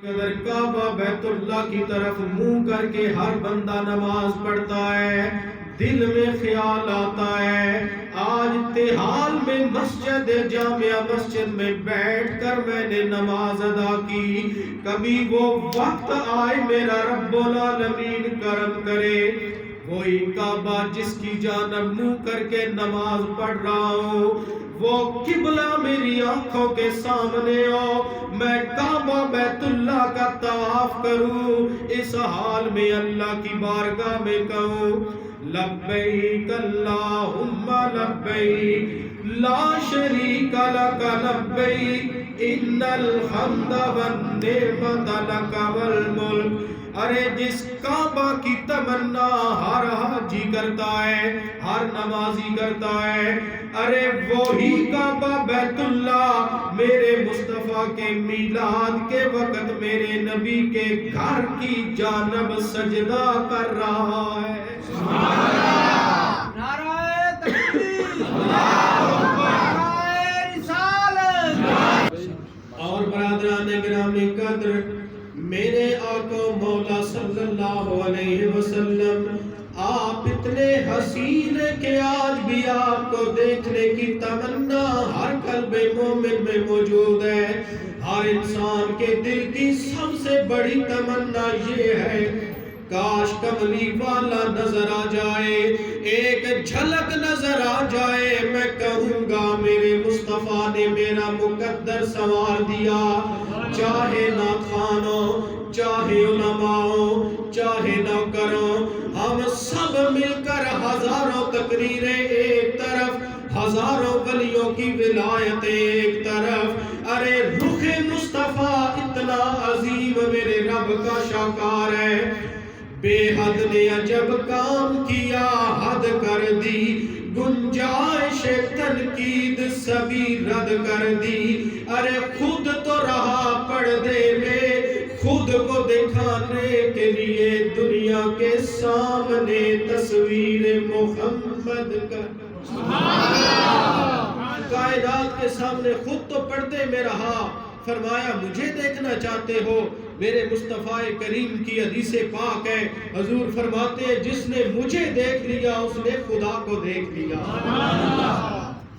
اگر کعبہ بیت اللہ کی طرف منہ کر کے ہر بندہ نماز پڑھتا ہے، دل میں خیال آتا ہے آج تحال میں مسجد جامعہ مسجد میں بیٹھ کر میں نے نماز ادا کی، کبھی وہ وقت آئے میرا رب العالمین کرم کرے، وہی کعبہ جس کی جانب منہ کر کے نماز پڑھ رہا ہوں وہ قبلہ میری آنکھوں کے سامنے ہو، میں کعبہ بیت اللہ کا طواف کروں، اس حال میں اللہ کی بارگاہ میں کہوں لبیک اللہم لبیک لا شریک لک لبیک ان الحمد والنعمت لک والملک۔ ارے جس کعبہ کی تمنا ہر حاجی کرتا ہے، ہر نمازی کرتا ہے، ارے وہی کعبہ بیت اللہ میرے مصطفیٰ کے میلاد کے وقت میرے نبی کے گھر کی جانب سجدہ کر رہا ہے۔ سبحان اللہ، نعرہ تکبیر، نعرہ رسالت۔ اور برادران گرامی قدر، میرے آقا مولا صلی اللہ علیہ وسلم آپ اتنے حسین کہ آج بھی آپ کو دیکھنے کی تمنا ہر قلب مومن میں موجود ہے۔ ہر انسان کے دل کی سب سے بڑی تمنا یہ ہے کاش کملی والا نظر آ جائے، ایک جھلک نظر آ جائے، میں کہوں گا میرے مصطفیٰ نے میرا مقدر سنوار دیا۔ چاہے ناخوان ہو، چاہے علماء ہو، چاہے نوکروں، ہم سب مل کر ہزاروں تقریریں ایک طرف، ہزاروں ولیوں کی ولایتیں ایک طرف، ارے رخ مصطفیٰ اتنا عظیم میرے رب کا شاکار ہے، بے حد نے عجب کام کیا، حد کر دی، گنجائش تنقید سبھی رد کر دی، ارے خود تو رہا پردے میں، خود کو دکھانے کے لیے دنیا کے سامنے تصویر محمد کا، کائنات کے سامنے خود تو پردے میں رہا، فرمایا مجھے دیکھنا چاہتے ہو، میرے مصطفیٰ کریم کی حدیث پاک ہے، حضور فرماتے ہیں جس نے مجھے دیکھ لیا اس نے خدا کو دیکھ لیا۔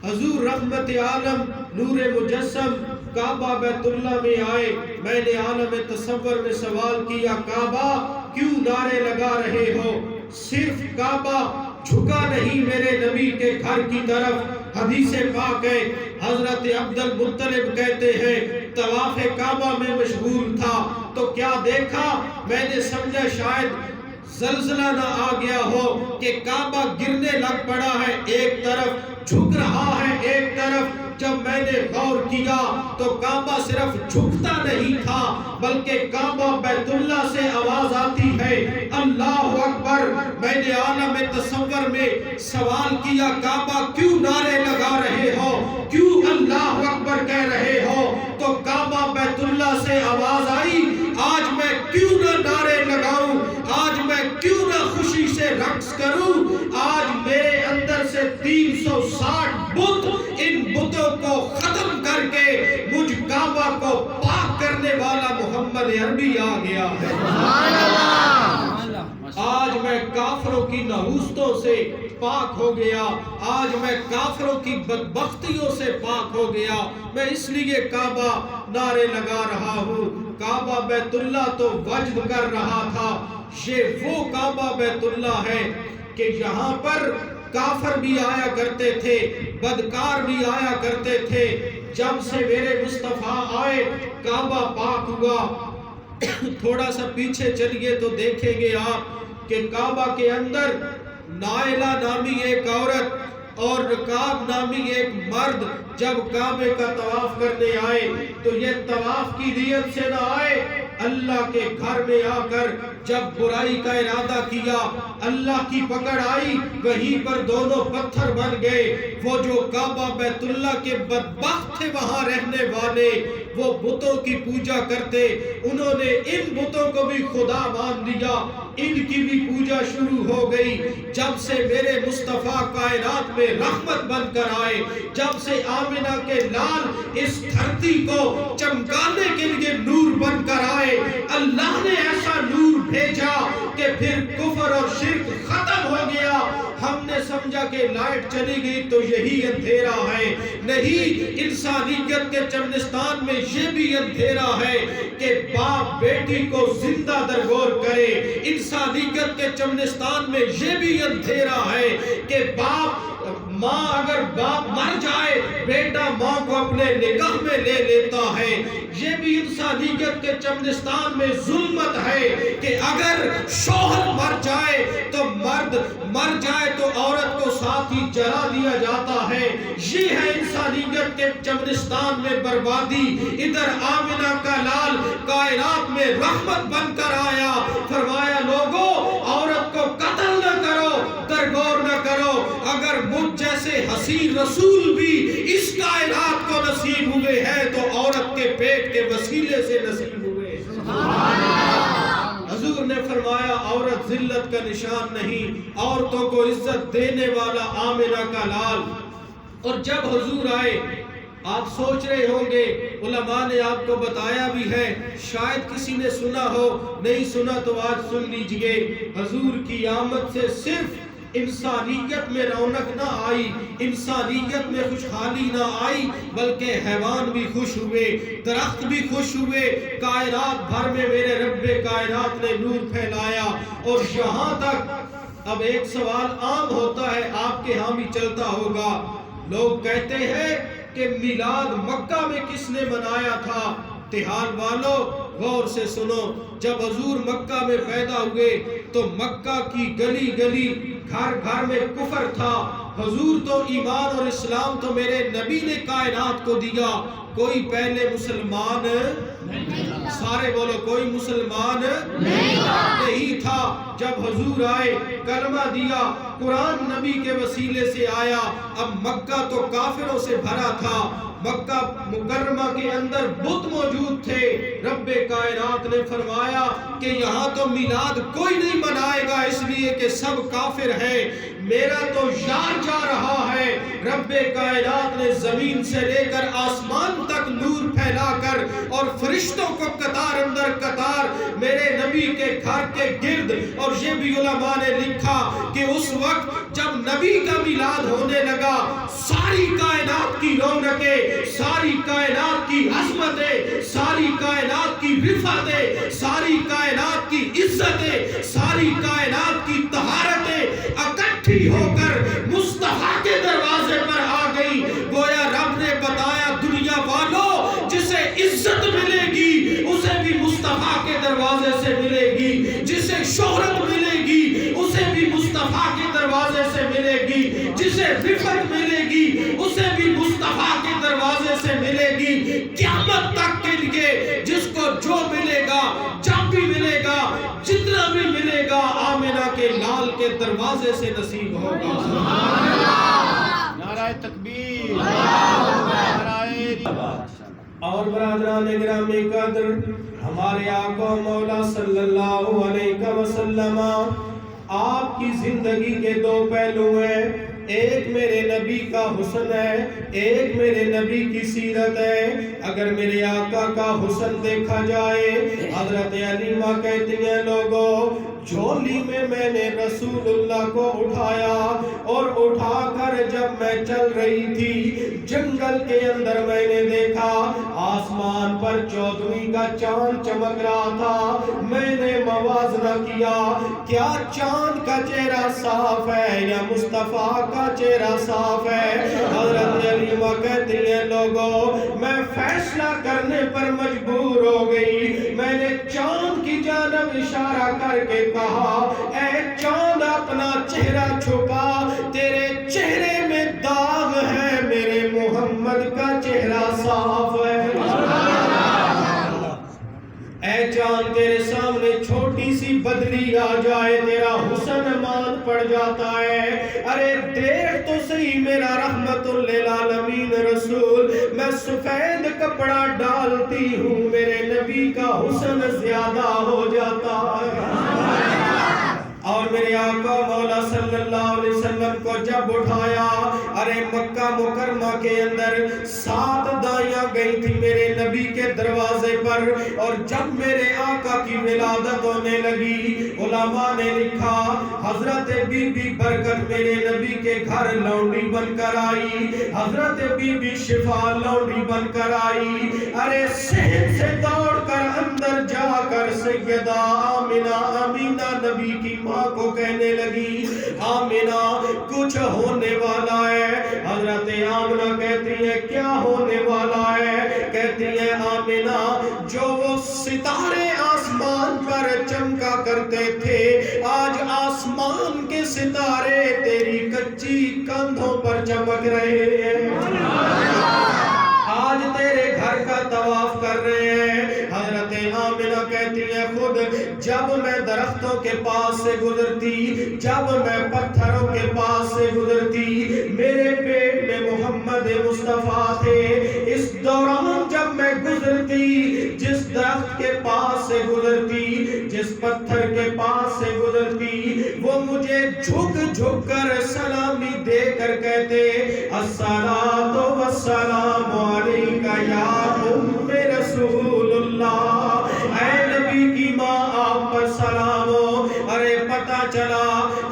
حضور رحمت عالم نور مجسم کعبہ بیت اللہ میں آئے، میں نے عالم تصور میں سوال کیا کعبہ کیوں نعرے لگا رہے ہو؟ صرف کعبہ جھکا نہیں میرے نبی کے گھر کی طرف، حدیث پاک ہے حضرت عبد المطلب کہتے ہیں طواف کعبہ میں مشغول تھا تو کیا دیکھا، میں نے سمجھا شاید زلزلہ نہ آ گیا ہو کہ کعبہ گرنے لگ پڑا ہے، ایک طرف جھک رہا ہے ایک طرف، جب میں نے غور کیا تو کعبہ صرف جھکتا نہیں تھا بلکہ کعبہ بیت اللہ سے آواز آتی ہے اللہ اکبر۔ میں نے عالم تصور میں سوال کیا کعبہ کیوں نعرے لگا رہے ہو، کیوں اللہ اکبر کہہ رہے ہو؟ تو کعبہ بیت اللہ سے آواز آئی آج میں کیوں نہ نعرے لگاؤں، آج میں کیوں نہ خوشی سے رقص کروں، آج میرے اندر سے 360 بت، ان بتوں کو ختم کر کے مجھ کعبہ کو پاک کرنے والا محمد عربی آ گیا ہے۔ آج میں کافروں کی نحوستوں سے پاک ہو گیا، آج میں کافروں کی بدبختیوں سے پاک ہو گیا، میں اس لیے کعبہ نعرے لگا رہا ہوں۔ کعبہ بیت اللہ تو وجد کر رہا تھا، یہ وہ کعبہ بیت اللہ ہے کہ یہاں پر کافر بھی آیا کرتے تھے، بدکار بھی آیا کرتے تھے، جب سے میرے مصطفیٰ آئے کعبہ پاک ہوا۔ تھوڑا سا پیچھے چلیے تو دیکھیں گے آپ کہ کعبہ کے اندر نائلہ نامی ایک عورت اور رکاب نامی ایک مرد جب کعبے کا طواف کرنے آئے تو یہ طواف کی نیت سے نہ آئے، اللہ کے گھر میں آ کر جب برائی کا ارادہ کیا اللہ کی پکڑ آئی، وہیں پر دونوں پتھر بن گئے۔ وہ جو کعبہ بیت اللہ کے بدبخت تھے وہاں رہنے والے، وہ بتوں کی پوجا کرتے، انہوں نے ان بتوں کو بھی خدا مان لیا، ان کی بھی پوجا شروع ہو گئی۔ جب سے میرے مصطفیٰ کائنات میں رحمت بن کر آئے، جب سے آمنہ کے لال اس دھرتی کو چمکانے کے لیے نور بن کر آئے، پھر کفر اور شرک ختم ہو گیا، ہم نے سمجھا کہ لائٹ چلی گئی تو یہی اندھیرا ہے۔ نہیں، انسانیت کے چمنستان میں یہ بھی اندھیرا ہے کہ باپ بیٹی کو زندہ درگور کرے۔ انسانیت کے چمنستان میں یہ بھی اندھیرا ہے کہ ماں اگر باپ مر جائے بیٹا ماں کو اپنے نگاہ میں لے لیتا ہے۔ یہ بھی انسانیت کے چمنستان میں ظلمت ہے کہ اگر شوہر مر جائے تو مرد مر جائے تو عورت کو ساتھ ہی جلا دیا جاتا ہے۔ یہ ہے انسانیت کے چمنستان میں بربادی۔ ادھر آمنہ کا لال کائنات میں رحمت بن کر آیا، فرمایا لوگوں عورت کو قتل نہ کرو، درگور نہ کرو۔ اگر مجھ جیسے حسین رسول بھی اس کائنات کو نصیب ہوئے ہیں تو عورت کے پیٹ کے وسیلے سے نصیب ہوئے۔ حضور نے فرمایا عورت ذلت کا نشان نہیں، عورتوں کو عزت دینے والا آمنہ کا لال۔ اور جب حضور آئے آپ سوچ رہے ہوں گے، علماء نے آپ کو بتایا بھی ہے، شاید کسی نے سنا ہو، نہیں سنا تو آج سن لیجئے۔ حضور کی آمد سے صرف انسانیت میں رونق نہ آئی، انسانیت میں خوشحالی نہ آئی، بلکہ حیوان بھی خوش ہوئے، درخت بھی خوش ہوئے، کائنات بھر میں میرے رب کائنات نے نور پھیلایا۔ اور یہاں تک اب ایک سوال عام ہوتا ہے، آپ کے ہاں بھی چلتا ہوگا، لوگ کہتے ہیں کہ میلاد مکہ میں کس نے منایا تھا؟ تہال والو غور سے سنو، جب حضور مکہ میں پیدا ہوئے تو مکہ کی گلی گلی گھر گھر میں کفر تھا۔ حضور تو ایمان اور اسلام تو میرے نبی نے کائنات کو دیا، کوئی پہلے مسلمان سارے بولو کوئی مسلمان نہیں تھا۔ جب حضور آئے کلمہ دیا، قرآن نبی کے وسیلے سے آیا۔ اب مکہ تو کافروں سے بھرا تھا، مکہ مکرمہ کے اندر بت موجود تھے۔ رب کائنات نے فرمایا کہ یہاں تو میلاد کوئی نہیں منائے گا اس لیے کہ سب کافر ہیں، میرا تو یار جا رہا ہے۔ رب کائنات نے زمین سے لے کر آسمان تک نور پھیلا کر اور فرشتوں کو قطار اندر قطار میرے نبی کے گھر کے گرد، اور یہ بھی علماء نے لکھا کہ اس وقت جب نبی کا میلاد ہونے لگا ساری کائنات کی رونقیں، ساری کائنات کی عظمتیں، ساری کائنات کی رفعتیں، ساری کائنات کی عزتیں، ساری کائنات کی طہارتیں اکٹھی ہو کر مصطفیٰ کے دروازے پر آ گئی۔ گویا رب نے بتایا دنیا والوں جسے عزت ملے گی اسے بھی مصطفیٰ کے دروازے سے ملے گی، جسے شہرت ملے گی اسے بھی مصطفیٰ کے دروازے سے ملے گی، جسے رفعت ملے گی اسے بھی مصطفیٰ کے دروازے سے ملے گی۔ قیامت تک کے لیے جس کو جو ملے گا، جب بھی ملے گا، جتنا بھی ملے گا، آمنہ کے لال کے دروازے سے نصیب ہوگا۔ نعرہ تکبیر، نعرہ اور برادران گرامی قدر، ہمارے آقا مولا صلی اللہ علیہ وسلم آپ کی زندگی کے دو پہلو ہیں، ایک میرے نبی کا حسن ہے، ایک میرے نبی کی سیرت ہے۔ اگر میرے آقا کا حسن دیکھا جائے، حضرت علیمہ کہتی ہیں لوگوں جھولی میں نے رسول اللہ کو اٹھایا اور اٹھا کر جب میں چل رہی تھی جنگل کے اندر میں نے دیکھا آسمان پر 14ویں کا چاند چمک رہا تھا۔ میں نے موازنہ کیا، کیا چاند کا چہرہ صاف ہے یا مصطفیٰ کا چہرہ صاف ہے؟ حضرت علیمہ کہتی ہیں لوگوں میں فیصلہ کرنے پر مجبور ہو گئی، میں نے چاند کی جانب اشارہ کر کے کہا اے چاند اپنا چہرہ چھپا، تیرے چہرے میں داغ ہے، میرے محمد کا چہرہ صاف ہے۔ اے چاند تیرے سامنے چھوٹی سی بدلی آ جائے تیرا حسن مان پڑ جاتا ہے۔ ارے دیکھ تو صحیح میرا رحمت للعالمین رسول، میں سفید کپڑا ڈالتی ہوں میرے نبی کا حسن زیادہ ہو جاتا ہے۔ اور میرے آقا مولا صلی اللہ علیہ وسلم کو جب اٹھایا، ارے مکہ مکرمہ کے اندر 7 دائیاں گئی تھی میرے نبی کے دروازے پر، اور جب میرے آقا کی ولادت ہونے لگی، علماء نے لکھا حضرت بی بی برکت میرے نبی کے گھر لونڈی بن کر آئی، حضرت بی بی شفا لونڈی بن کر آئی، ارے صحن سے دوڑ کر اندر جا کر سیدہ آمینہ نبی کی ماں کو کہنے لگی آمینہ کچھ ہونے والا ہے۔ حضرت آمینہ کہتی ہے کیا ہونے والا ہے؟ کہتی ہے آمینہ جو وہ ستارے آسمان پر چمکا کرتے تھے، آج آسمان کے ستارے تیری کچی کندھوں پر چمک رہے ہیں، آج تیرے گھر کا طواف کر رہے ہیں۔ حضرت آمینہ کہتی ہے خود جب میں درختوں کے پاس سے گزرتی، جب میں پتھروں کے پاس سے گزرتی، میرے پیٹ میں محمد مصطفیٰ تھے، اس دوران جب میں گزرتی، جس درخت کے پاس سے گزرتی، جس پتھر کے پاس سے گزرتی، وہ مجھے جھک جھک کر سلامی دے کر کہتے الصلاۃ والسلام علیکہ یا ام رسول اللہ، اے نبی کی ماں آپ پر سلام ہو۔ ارے پتہ چلا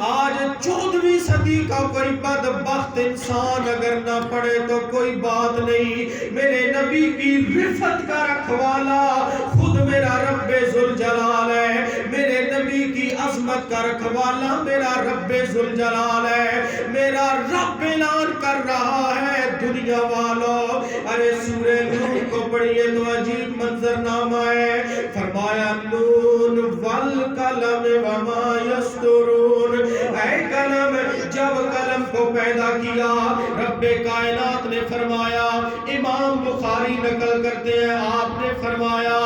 آج 14ویں صدی کا کوئی بدبخت انسان اگر نہ پڑے تو کوئی بات نہیں، میرے نبی کی رفت کا رکھوالا خود میرا رب ذوالجلال ہے، میرے نبی کی عظمت کا رکھوالا میرا رب ذوالجلال ہے، میرا رب اعلان کر رہا ہے دنیا والوں۔ ارے سورہ نور کو پڑھیے تو عجیب منظرنامہ ہے، فرمایا نون والقلم وما یسطرون، اے قلم جب قلم کو پیدا کیا رب کائنات نے فرمایا، امام بخاری نقل کرتے ہیں آپ نے فرمایا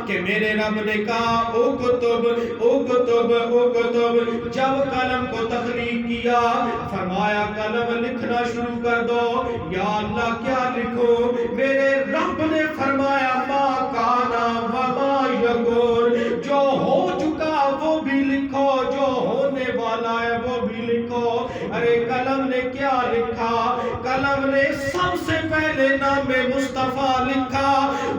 کہ میرے رب نے کہا اکتب اکتب اکتب، جب قلم کو تخلیق کیا فرمایا قلم لکھنا شروع کر دو، یا اللہ کیا لکھوں؟ میرے رب نے فرمایا ما کانا وما یکون، جو ہو چکا وہ بھی لکھو، جو ہونے والا ہے وہ بھی لکھو۔ ارے قلم نے کیا لکھا؟ قلم نے سب سے پہلے نام مصطفیٰ لکھا،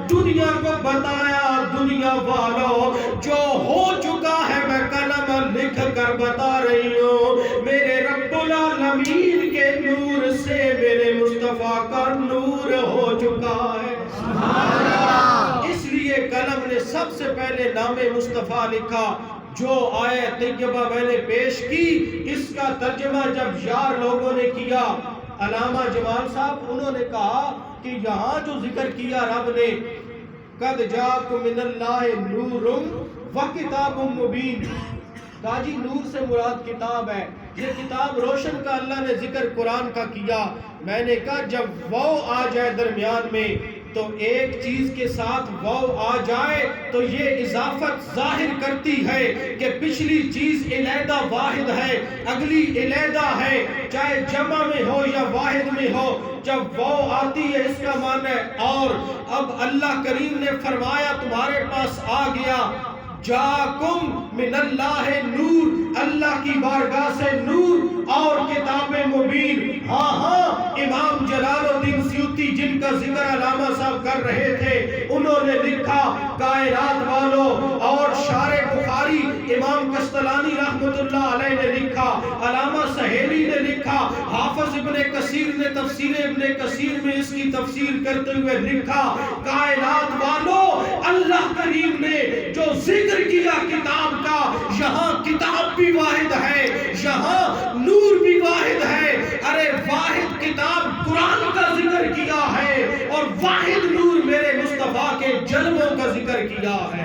دنیا کو بتایا دنیا والوں جو ہو چکا ہے میں قلم لکھ کر بتا رہی ہوں، میرے رب العالمین کے نور سے میرے مصطفیٰ کا نور ہو چکا ہے۔ اس لیے قلم نے سب سے پہلے نام مصطفیٰ لکھا۔ جو آیت طیبہ میں نے پیش کی اس کا ترجمہ جب یار لوگوں نے کیا، علامہ جمال صاحب انہوں نے کہا کہ یہاں جو ذکر کیا رب نے قد جاءکم من اللہ نور وکتاب مبین، کہا جی نور سے مراد کتاب ہے، یہ کتاب روشن کا اللہ نے ذکر قرآن کا کیا۔ میں نے کہا جب وہ آ جائے درمیان میں تو ایک چیز کے ساتھ وہ آ جائے تو یہ اضافت ظاہر کرتی ہے کہ پچھلی چیز علیحدہ واحد ہے، اگلی علیحدہ ہے، چاہے جمع میں ہو یا واحد میں ہو، جب وہ آتی ہے اس کا معنی ہے۔ اور اب اللہ کریم نے فرمایا تمہارے پاس آ گیا جاکم من اللہ نور، اللہ کی بارگاہ سے نور اور کتاب مبین۔ ہاں ہاں امام جلال الدین سیوطی جن کا ذکر علامہ صاحب کر رہے تھے انہوں نے لکھا کائنات والوں، اور شارح بخاری امام قسطلانی رحمت اللہ علیہ نے لکھا، علامہ سہیلی نے لکھا، حافظ ابن کثیر نے تفسیر ابن کثیر میں اس کی تفسیر کرتے ہوئے لکھا کائنات والوں اللہ کریم نے جو ذکر کیا کتاب کا، یہاں کتاب بھی واحد ہے، یہاں نور بھی واحد ہے۔ ارے واحد کتاب قرآن کا ذکر کیا ہے اور واحد نور میرے مصطفیٰ کے جلووں کا ذکر کیا ہے۔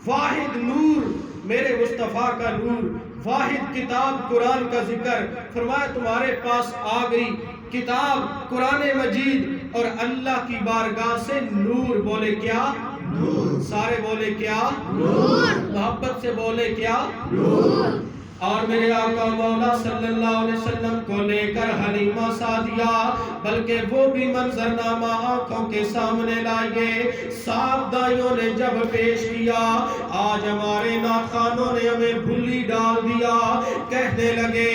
واحد نور میرے مصطفیٰ کا نور، واحد کتاب قرآن کا ذکر۔ فرمایا تمہارے پاس آ گئی کتاب قرآن مجید اور اللہ کی بارگاہ سے نور۔ بولے کیا؟ نور۔ سارے بولے کیا؟ نور۔ محبت سے بولے کیا؟ نور۔ اور میرے آقا مولا صلی اللہ علیہ وسلم کو لے کر حلیمہ سعدیہ بلکہ وہ بھی منظرنامہ آنکھوں کے سامنے لائے. سات دائیوں نے جب پیش کیا آج ہمارے ناخوانوں نے ہمیں بھلی ڈال دیا. کہنے لگے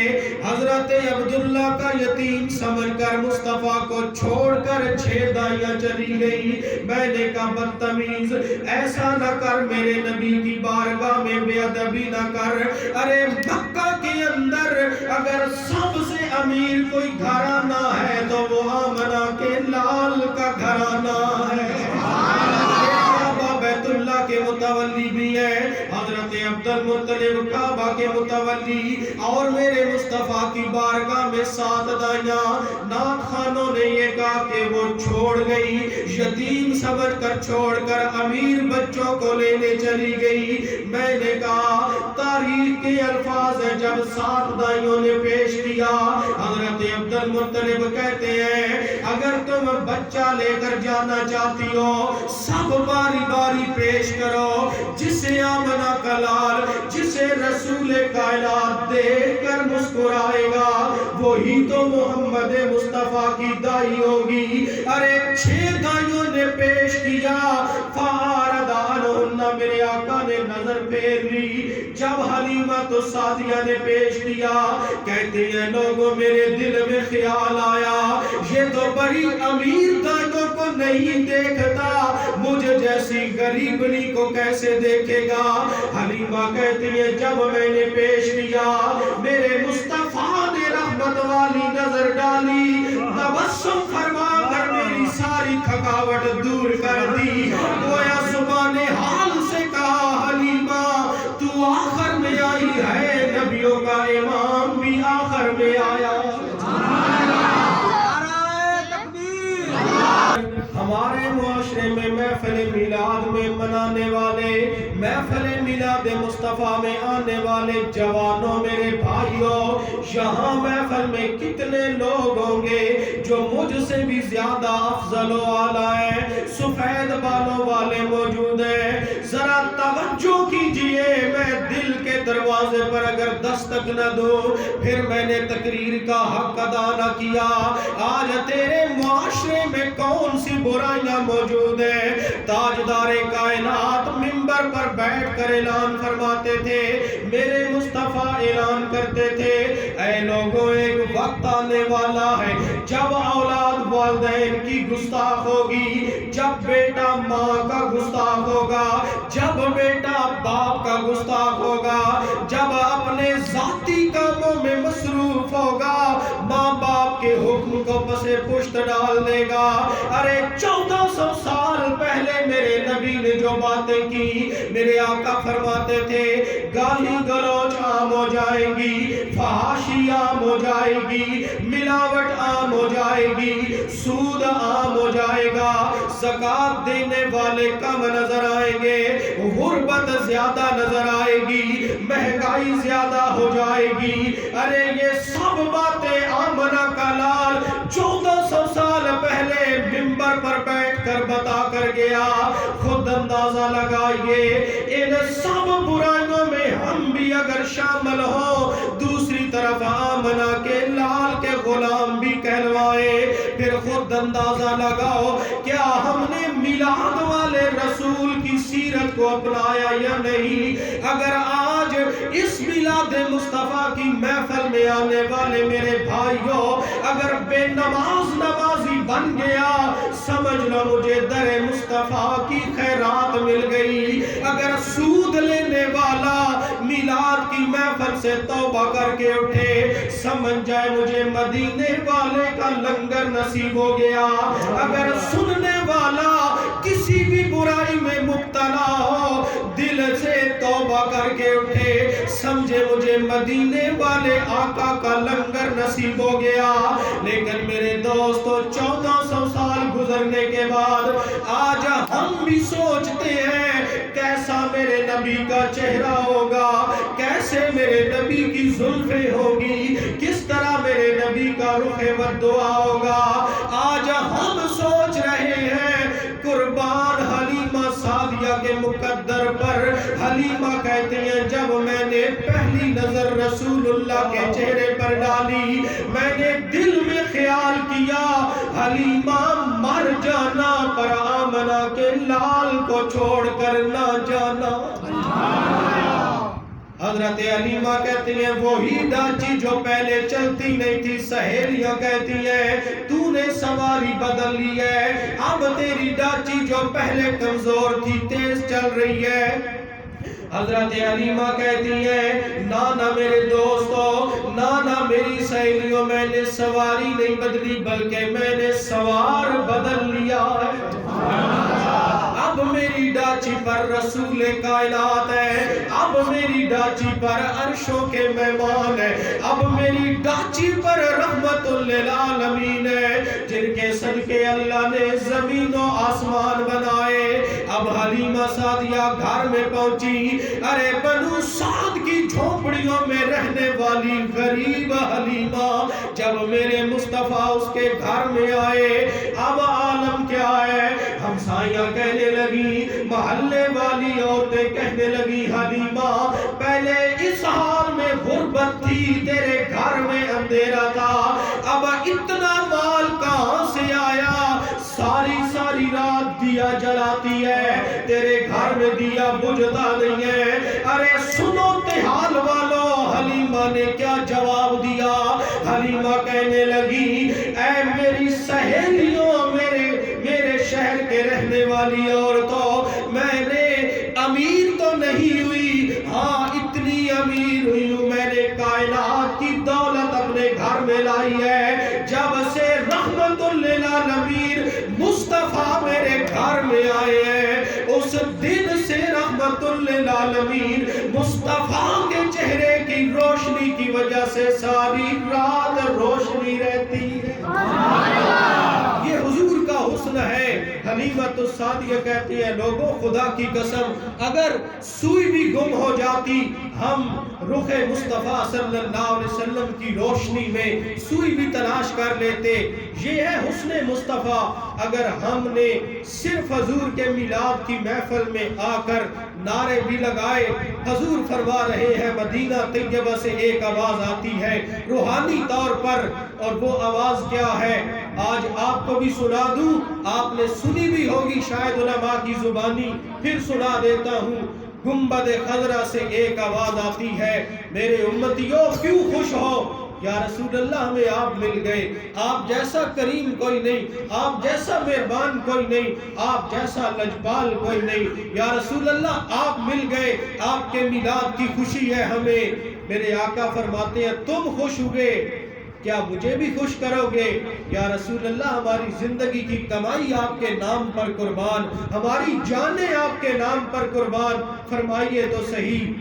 حضرت عبداللہ کا یتیم سمجھ کر مصطفیٰ کو چھوڑ کر 6 دائیاں چلی گئی. میں نے کہا بدتمیز ایسا نہ کر، میرے نبی کی بارگاہ میں بے ادبی نہ کر. ارے مکہ کے اندر اگر سب سے امیر کوئی گھرانہ ہے تو وہ آمنہ کے لال کا گھرانہ ہے. کعبہ بیت اللہ کے متولی بھی ہے، حضرت عبد المطلب کعبہ کے متولی، اور میرے مصطفیٰ کی بارگاہ میں 7 دائیاں. نعت خوانوں نے یہ کہا کہ وہ چھوڑ گئی، یتیم سمجھ کر چھوڑ کر امیر بچوں کو لینے چلی گئی. میں نے کہا تاریخ کے الفاظ ہیں، جب 7 دائیوں نے پیش کیا حضرت عبد المطلب کہتے ہیں اگر تم بچہ لے کر جانا چاہتی ہو سب باری باری پیش کرو، جسے آمنہ کا لال، جسے رسول کائنات دیکھ کر مسکرائے گا وہی تو محمد مصطفیٰ کی دائی ہوگی. ارے 6 دائیوں نے پیش کیا، فَعَارَضَ عَنْهُنَّ، میرے آقا نے نظر پھیر لی. جب حلیمہ تو سعدیہ نے پیش کیا کہتے ہیں لوگوں میرے دل میں خیال آیا یہ تو بڑی امیر دائیوں کو نہیں دیکھتا، مجھے جیسی غریبنی کو کیسے دیکھے گا. حلیمہ کہتی ہے جب میں نے پیش کیا میرے مصطفیٰ نے رحمت والی نظر ڈالی، تبسم فرما کر میری ساری تھکاوٹ دور کر دی. گویا زبان حال سے کہا حلیمہ تو آخر میں آئی ہے، نبیوں کا امام بھی آخر میں آیا. ہمارے معاشرے میں محفل میلاد میں منانے والے، محفل میلاد مصطفیٰ میں آنے والے جوانوں میرے بھائیوں، یہاں محفل میں کتنے لوگ ہوں گے جو مجھ سے بھی زیادہ افضل و اعلیٰ ہیں، سفید بالوں والے موجود ہیں. ذرا توجہ کیجئے، میں دل کے دروازے پر اگر دستک نہ دوں پھر میں نے تقریر کا حق ادا نہ کیا. آج تیرے معاشرے میں کون سی برائیاں موجود ہیں؟ تاجدار کائنات منبر پر بیٹھ کر اعلان فرماتے تھے، میرے مصطفیٰ اعلان کرتے تھے اے لوگوں ایک وقت آنے والا ہے جب اولاد والدین کی گستاخ ہوگی، جب بیٹا ماں کا گستاخ ہوگا، جب بیٹا باپ کا گستاخ ہوگا، جب اپنے ذاتی کاموں میں مصروف ہوگا، ماں باپ کے حکم کو پسے پشت ڈال دے گا. ارے 1400 سال پہلے میرے نبی نے جو باتیں کی، میرے آقا فرماتے تھے گالی گلوچ عام ہو جائے گی، فحاشی عام ہو جائے گی، ملاوٹ عام ہو جائے گی، سود عام ہو جائے گا، زکوٰۃ دینے والے کم نظر آئیں گے، غربت زیادہ نظر آئے گی، مہنگائی زیادہ ہو جائے گی. ارے یہ سب باتیں آمنہ کا لال 1400 سال پہلے منبر پر بیٹھ کر بتا کر گیا. خود اندازہ لگائیے ان سب برائیوں میں ہم بھی اگر شامل ہوں، دوسری طرف آمنہ کے لال کے غلام بھی کہلوائے، پھر خود اندازہ لگاؤ کیا ہم نے میلاد والے رسول کی سیرت کو اپنایا یا نہیں. اگر آج اس میلاد مصطفیٰ کی محفل میں آنے والے میرے بھائیوں اگر بے نماز نمازی بن گیا سمجھ لو مجھے در مصطفیٰ کی خیرات مل گئی. اگر سود لینے والا میلاد کی محفل سے توبہ کر کے اٹھے سمجھ جائے مجھے مدینے والے کا لنگر نصیب ہو گیا. اگر سننے والا کسی بھی برائی میں مبتلا ہو دل سے توبہ کر کے اٹھے سمجھے مجھے مدینے والے آقا کا لنگر نصیب ہو گیا. لیکن میرے دوستو 1400 سال گزرنے کے بعد آج ہم بھی سوچتے ہیں کیسا میرے نبی کا چہرہ ہوگا، کیسے میرے نبی کی زلفیں ہوگی، کس طرح میرے نبی کا رخ والدعا ہوگا. آج ہم سوچ رہے ہیں قربان حلیمہ سعدیہ سعدیہ کے مقدر پر حلیمہ کہتے ہیں جب میں نے پہلی نظر رسول اللہ کے چہرے پر ڈالی میں نے دل میں خیال کیا حلیمہ مر جانا پر آمنہ کے لال کو چھوڑ کر نہ جانا۔ حضرت حلیمہ کہتی ہیں وہی ڈاچی جو پہلے چلتی نہیں تھی، سہیلیاں کہتی ہیں تو نے سواری بدل لی ہے، اب تیری ڈاچی جو پہلے کمزور تھی تیز چل رہی ہے۔ حضرت حلیمہ کہتی ہیں نانا میرے دوستو، نانا میری سہیلیوں، میں نے سواری نہیں بدلی بلکہ میں نے سوار بدل لیا ہے۔ اب میری ڈاچی پر رسول کائنات ہے، اب میری ڈاچی پر عرشوں کے مہمان ہے، اب میری ڈاچی پر رحمت للعالمین ہے، جن کے صدقے اللہ نے زمین و آسمان بنائے۔ اب حلیمہ سعدیہ گھر میں پہنچی، ارے بنو سعد کی جھونپڑیوں میں رہنے والی غریب حلیمہ جب میرے مصطفیٰ اس کے گھر میں آئے، اب عالم کیا ہے، ہمسائیاں کہنے لگی، محلے والی عورتیں کہنے لگی حلیمہ پہلے اس حال میں غربت تھی، تیرے گھر میں اندھیرا تھا، اب اتنا مال کہاں سے آیا، ساری ساری رات دیا جلاتی ہے، تیرے گھر میں دیا بجھتا نہیں ہے۔ ارے سنو تہال والو، حلیمہ نے کیا جواب دیا؟ حلیمہ کہنے لگی اے میری سہیلیوں، میرے شہر کے رہنے والی عورتوں، میں نے امیر تو نہیں ہوئی، ہاں اتنی امیر ہوئی ہوں میں نے کائنات کی دولت اپنے گھر میں لائی ہے، جب سے رحمت للعالمین مصطفیٰ میرے گھر میں آئے ہیں، اس دن سے رحمت للعالمین مصطفیٰ کے چہرے کی روشنی کی وجہ سے ساری رات روشنی رہتی ہے۔ یہ حضور کا حسن ہے۔ حلیمہ السعدیہ کہتی ہے لوگوں خدا کی قسم اگر سوئی بھی گم ہو جاتی ہم رخ مصطفیٰ صلی اللہ علیہ وسلم کی روشنی میں سوئی بھی تلاش کر لیتے۔ یہ ہے حسن مصطفیٰ۔ اگر ہم نے صرف حضور کے میلاد کی محفل میں آ کر نعرے بھی لگائے، حضور فرما رہے ہیں مدینہ طیبہ سے ایک آواز آتی ہے روحانی طور پر، اور وہ آواز کیا ہے آج آپ کو بھی سنا دوں، آپ نے سنی بھی ہوگی شاید علماء کی زبانی، پھر سنا دیتا ہوں۔ گنبد خضرا سے ایک آواز آتی ہے میرے امتیوں کیوں خوش ہو، یا رسول اللہ ہمیں آپ مل گئے، آپ جیسا کریم کوئی نہیں، آپ جیسا مہربان کوئی نہیں، آپ جیسا لجپال کوئی نہیں، یا رسول اللہ آپ مل گئے، آپ کے میلاد کی خوشی ہے ہمیں۔ میرے آقا فرماتے ہیں تم خوش ہوئے کیا مجھے بھی خوش کرو گے؟ یا رسول اللہ ہماری زندگی کی کمائی آپ کے نام پر قربان، ہماری جانیں آپ کے نام پر قربان، فرمائیے تو صحیح۔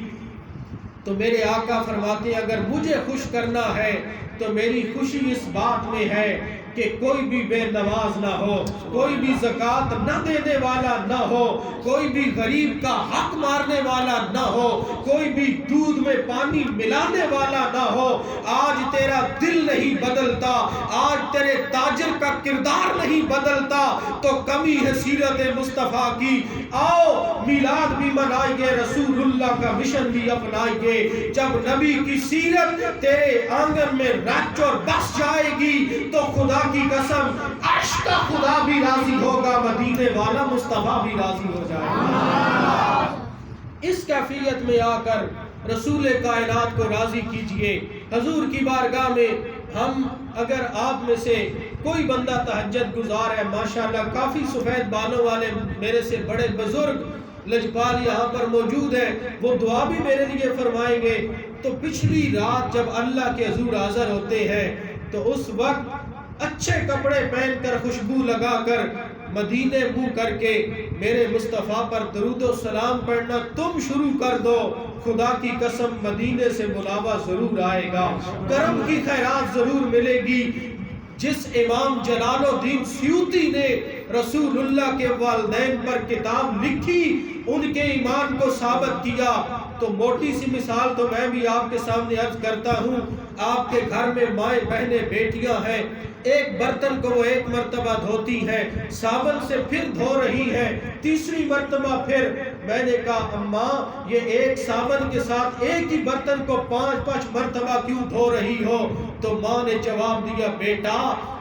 تو میرے آقا فرماتے ہیں اگر مجھے خوش کرنا ہے تو میری خوشی اس بات میں ہے کہ کوئی بھی بے نواز نہ ہو، کوئی بھی زکوٰۃ نہ دینے والا نہ ہو، کوئی بھی غریب کا حق مارنے والا نہ ہو، کوئی بھی دودھ میں پانی ملانے والا نہ ہو۔ آج تیرا دل نہیں بدلتا، آج تیرے تاجر کا کردار نہیں بدلتا تو کمی ہے سیرت مصطفیٰ کی۔ آؤ میلاد بھی منائیے، رسول اللہ کا مشن بھی اپنائیے۔ جب نبی کی سیرت تیرے آنگن میں رچ اور بس جائے گی تو خدا کی قسم عرش کا خدا بھی راضی ہوگا، مدینے والا مصطفیٰ بھی راضی ہو جائے گا۔ اس کیفیت میں آ کر رسول کائنات کو راضی کیجئے۔ حضور کی بارگاہ میں ہم اگر آپ میں سے کوئی بندہ تہجد گزار ہے، ماشاءاللہ کافی سفید بالوں والے میرے سے بڑے بزرگ لجپال یہاں پر موجود ہیں، وہ دعا بھی میرے لیے فرمائیں گے۔ تو پچھلی رات جب اللہ کے حضور حاضر ہوتے ہیں تو اس وقت اچھے کپڑے پہن کر خوشبو لگا کر مدینے منہ کر کے میرے مصطفیٰ پر درود و سلام پڑھنا تم شروع کر دو، خدا کی قسم مدینے سے بلاوا ضرور آئے گا، کرم کی خیرات ضرور ملے گی۔ جس امام جلال الدین سیوطی نے رسول اللہ کے والدین پر کتاب لکھی، ان کے ایمان کو ثابت کیا، تو موٹی سی مثال تو میں بھی آپ کے سامنے عرض کرتا ہوں۔ آپ کے گھر میں مائیں بہنیں بیٹیاں ہیں، ایک برتن کو وہ ایک مرتبہ دھوتی ہے، صابن سے پھر دھو رہی ہے، تیسری مرتبہ پھر۔ میں نے کہا اماں یہ ایک صابن کے ساتھ ایک ہی برتن کو 5 مرتبہ کیوں دھو رہی ہو؟ تو ماں نے جواب دیا بیٹا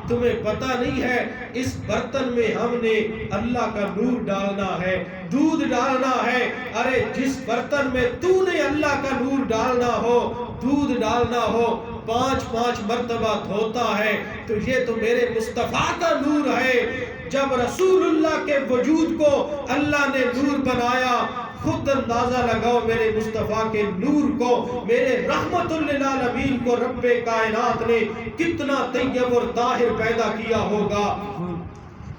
تمہیں پتہ نہیں ہے اس برتن میں ہم نے اللہ کا نور ڈالنا ہے، دودھ ڈالنا ہے۔ ارے جس برتن میں تو نے اللہ کا نور ڈالنا ہو، دودھ ڈالنا ہو، 5 مرتبہ دھوتا ہے، تو یہ تو میرے مصطفیٰ کا نور ہے۔ جب رسول اللہ کے وجود کو اللہ نے نور بنایا، خود اندازہ لگاؤ میرے مصطفیٰ کے نور کو، میرے رحمت للعالمین کو رب کائنات نے کتنا طیب اور طاہر پیدا کیا ہوگا،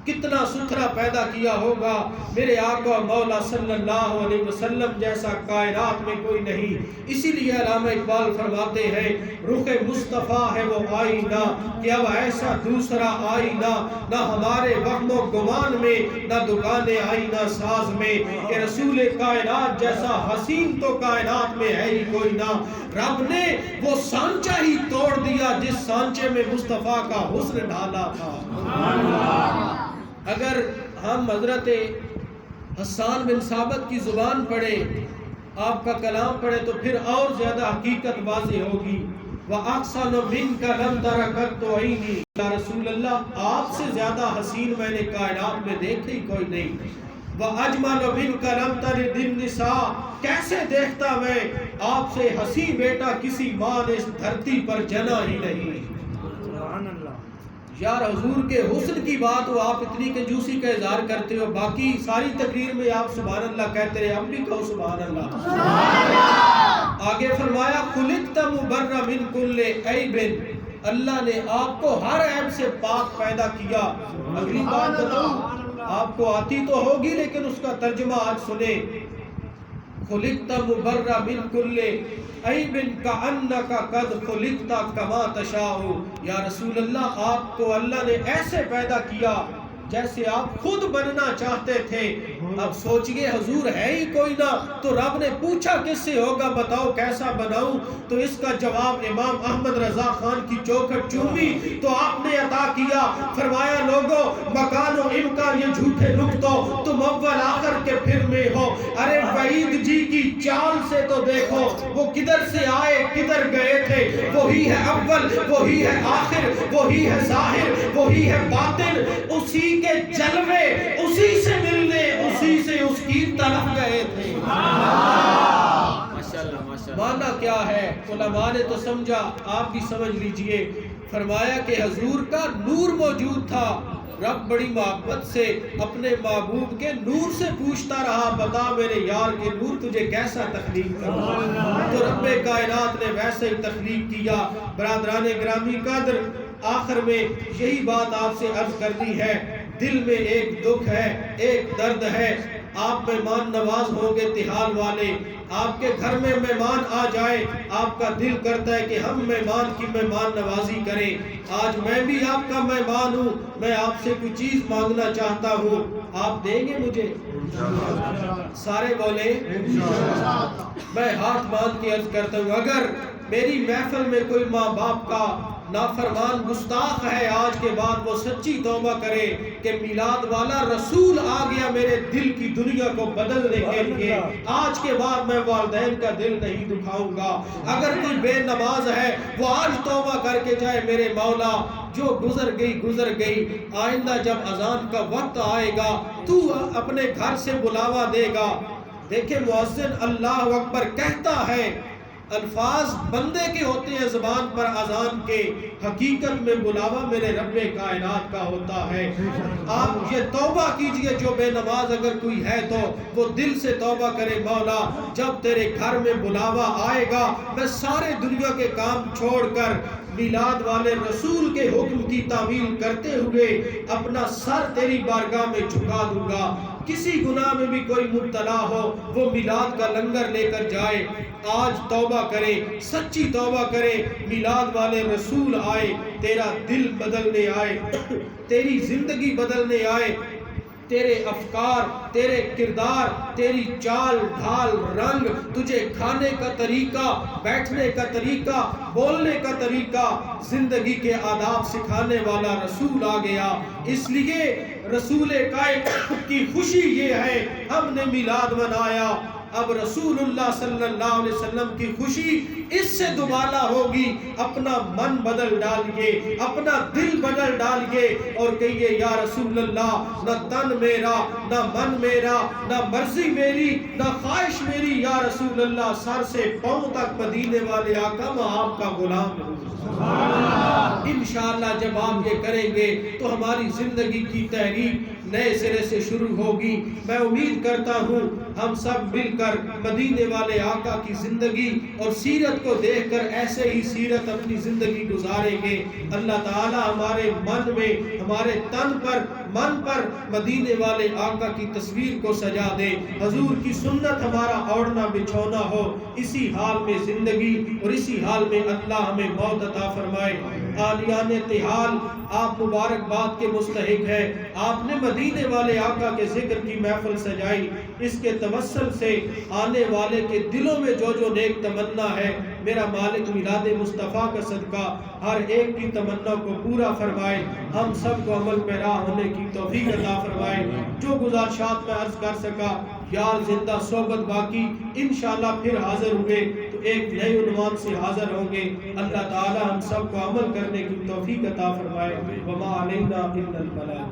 کتنا ستھرا پیدا کیا ہوگا۔ میرے آقا مولا صلی اللہ علیہ وسلم جیسا کائنات میں کوئی نہیں۔ اسی لیے علامہ اقبال فرماتے ہیں رخ مصطفیٰ ہے وہ آئینہ، کہ اب ایسا دوسرا آئینہ نہ ہمارے وہم و گمان میں، نہ دکان آئینہ ساز میں، کہ رسول کائنات جیسا حسین تو کائنات میں ہے ہی کوئی نہ۔ رب نے وہ سانچہ ہی توڑ دیا جس سانچے میں مصطفیٰ کا حسن ڈالا تھا۔ اگر ہم حضرت حسان بن ثابت کی زبان پڑھیں، آپ کا کلام پڑھیں، تو پھر اور زیادہ حقیقت واضح ہوگی۔ وَأَحْسَنُ مِنْكَ لَمْ تَرَ قَطُّ عَيْنِي، یا رسول اللہ آپ سے زیادہ حسین میں نے کائنات میں دیکھی کوئی نہیں۔ وَأَجْمَلُ مِنْكَ لَمْ تَلِدِ النِّسَاء، کیسے دیکھتا میں آپ سے حسین بیٹا کسی ماں نے اس دھرتی پر جنا ہی نہیں۔ یار حضور کے حسن کی بات ہو، آپ اتنی کنجوسی کا اظہار کرتے ہو، باقی ساری تقریر میں آپ سبحان اللہ کہتے رہے، اب بھی کہو سبحان اللہ۔ آگے فرمایا خلقت مبرأ من کل عیب، اللہ نے آپ کو ہر عیب سے پاک پیدا کیا۔ اگلی بات بتاؤں، آپ کو آتی تو ہوگی لیکن اس کا ترجمہ آج سنیں۔ خلقت مبرأ من کل عیب کأنک قد خلقت کما تشاء، یا رسول اللہ آپ کو اللہ نے ایسے پیدا کیا جیسے آپ خود بننا چاہتے تھے۔ اب سوچئے حضور ہے ہی کوئی نہ، تو رب نے پوچھا کس سے ہوگا بتاؤ کیسا بناؤں؟ تو اس کا جواب امام احمد رضا خان کی چوکھٹ چومی تو آپ نے عطا کیا، فرمایا لوگو مکان و امکان یہ جھوٹے نکتو، تم اول آخر کے پھر میں ہو۔ ارے وحید جی کی چال سے تو دیکھو، وہ کدھر سے آئے کدھر گئے تھے، وہی ہے اول وہی ہے آخر، وہی ہے ظاہر وہی ہے باطن، اسی کے جلوے اسی سے ملنے اسی سے اس کی طرف گئے تھے۔ مانا کیا ہے علماء نے تو سمجھا، آپ بھی سمجھ لیجئے۔ فرمایا کہ حضور کا نور موجود تھا، رب بڑی محبت سے اپنے محبوب کے نور سے پوچھتا رہا بتا میرے یار کے نور تجھے کیسا تخلیق کرنا، تو رب کائنات نے ویسے ہی تخلیق کیا۔ برادران گرامی قدر، آخر میں یہی بات آپ سے عرض کرنی ہے، دل میں ایک دکھ ہے، ایک درد ہے۔ آپ مہمان نواز ہوں گے تہال والے، آپ کے گھر میں مہمان آ جائے، آپ کا دل کرتا ہے کہ ہم مہمان کی مہمان نوازی کریں۔ آج میں بھی آپ کا مہمان ہوں، میں آپ سے کوئی چیز مانگنا چاہتا ہوں، آپ دیں گے مجھے؟ سارے بولے میں ہاتھ باندھ کے عرض کرتا ہوں، اگر میری محفل میں کوئی ماں باپ کا نافرمان گستاخ ہے، آج کے بعد وہ سچی توبہ کرے کہ میلاد والا رسول آ گیا میرے دل کی دنیا کو بدلنے کے لیے، آج کے بعد میں والدین کا دل نہیں دکھاؤں گا۔ اگر کوئی بے نماز ہے وہ آج توبہ کر کے جائے، میرے مولا جو گزر گئی، آئندہ جب اذان کا وقت آئے گا تو اپنے گھر سے بلاوا دے گا۔ دیکھیں مؤذن اللہ اکبر کہتا ہے، الفاظ بندے کے ہوتے ہیں زبان پر اذان کے، حقیقت میں بلاوا میرے رب کائنات کا ہوتا ہے۔ آپ یہ توبہ کیجئے، جو بے نماز اگر کوئی ہے تو وہ دل سے توبہ کرے، مولا جب تیرے گھر میں بلاوا آئے گا میں سارے دنیا کے کام چھوڑ کر میلاد والے رسول کے حکم کی تعمیل کرتے ہوئے اپنا سر تیری بارگاہ میں جھکا دوں گا۔ کسی گناہ میں بھی کوئی مبتلا ہو وہ میلاد کا لنگر لے کر جائے، آج توبہ کرے، سچی توبہ کرے، میلاد والے رسول آئے، تیرا دل بدلنے آئے، تیری زندگی بدلنے آئے، تیرے افکار، تیرے کردار، تیری چال ڈھال رنگ، تجھے کھانے کا طریقہ، بیٹھنے کا طریقہ، بولنے کا طریقہ، زندگی کے آداب سکھانے والا رسول آ گیا۔ اس لیے رسول کائنات کی خوشی یہ ہے ہم نے میلاد منایا۔ اب رسول اللہ صلی اللہ علیہ وسلم کی خوشی اس سے دوبالا ہوگی، اپنا من بدل ڈالیے، اپنا دل بدل ڈالیے اور کہیے یا رسول اللہ، نہ تن میرا، نہ من میرا، نہ مرضی میری، نہ خواہش میری، یا رسول اللہ، سر سے پاؤں تک مدینے والے آقا میں آپ کا غلام ہوں۔ انشاءاللہ جب آپ یہ کریں گے تو ہماری زندگی کی تحریک نئے سرے سے شروع ہوگی۔ میں امید کرتا ہوں ہم سب مل کر مدینے والے آقا کی زندگی اور سیرت کو دیکھ کر ایسے ہی سیرت اپنی زندگی گزاریں گے۔ اللہ تعالی ہمارے من میں، ہمارے تن پر، من پر مدینے والے آقا کی تصویر کو سجا دے، حضور کی سنت ہمارا اوڑھنا بچھونا ہو، اسی حال میں زندگی اور اسی حال میں اللہ ہمیں موت عطا فرمائے۔ عالیان تحال آپ مبارکباد کے مستحق ہے، آپ نے مدینے والے آقا کے ذکر کی محفل سجائی، اس کے توسل سے آنے والے کے دلوں میں جو جو نیک تمنا ہے، میرا مالک میلاد مصطفیٰ کا صدقہ ہر ایک کی تمنا کو پورا فرمائے، ہم سب کو عمل پیرا ہونے کی توفیق عطا فرمائے۔ جو گزارشات میں عرض کر سکا، یار زندہ صحبت باقی، انشاءاللہ پھر حاضر ہوئے تو ایک نئے عنوان سے حاضر ہوں گے۔ اللہ تعالی ہم سب کو عمل کرنے کی توفیق عطا فرمائے۔ وما علینا الا البلاغ۔